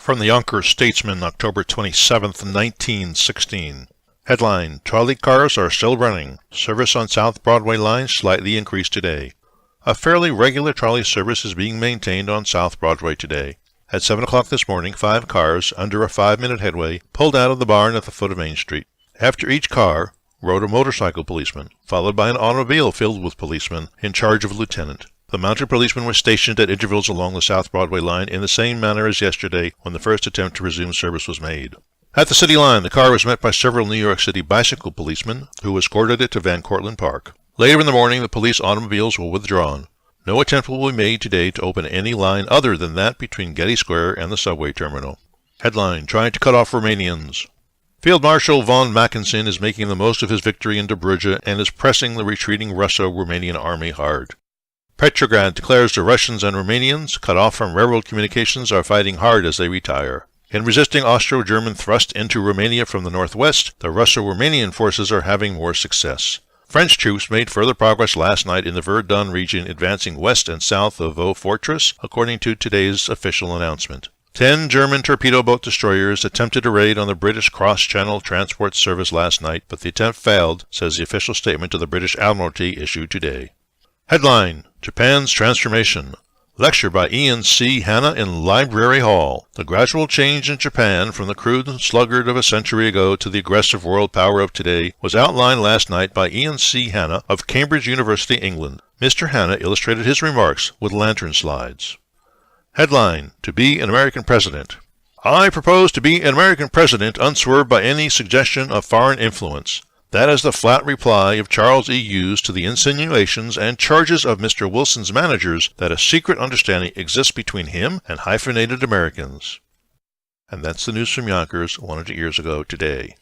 From the Yonkers Statesman, October 27, 1916. Headline: Trolley cars are still running. Service on South Broadway line slightly increased today. A fairly regular trolley service is being maintained on South Broadway today. At 7 o'clock this morning, 5 cars, under a 5-minute headway, pulled out of the barn at the foot of Main Street. After each car rode a motorcycle policeman, followed by an automobile filled with policemen in charge of a lieutenant. The mounted policemen were stationed at intervals along the South Broadway line in the same manner as yesterday when the first attempt to resume service was made. At the city line, the car was met by several New York City bicycle policemen who escorted it to Van Cortlandt Park. Later in the morning, the police automobiles were withdrawn. No attempt will be made today to open any line other than that between Getty Square and the subway terminal. Headline: Trying to cut off Romanians. Field Marshal von Mackensen is making the most of his victory in Dobruja and is pressing the retreating Russo-Romanian army hard. Petrograd declares the Russians and Romanians, cut off from railroad communications, are fighting hard as they retire. In resisting Austro-German thrust into Romania from the northwest, the Russo-Romanian forces are having more success. French troops made further progress last night in the Verdun region, advancing west and south of Vaux Fortress, according to today's official announcement. 10 German torpedo boat destroyers attempted a raid on the British cross-channel transport service last night, but the attempt failed, says the official statement of the British Admiralty issued today. Headline: Japan's Transformation. Lecture by Ian C. Hanna in Library Hall. The gradual change in Japan from the crude sluggard of a century ago to the aggressive world power of today was outlined last night by Ian C. Hanna of Cambridge University, England. Mr. Hanna illustrated his remarks with lantern slides. Headline: To be an American President. I propose to be an American President unswerved by any suggestion of foreign influence. That is the flat reply of Charles E. Hughes to the insinuations and charges of Mr. Wilson's managers that a secret understanding exists between him and hyphenated Americans. And that's the news from Yonkers 100 years ago today.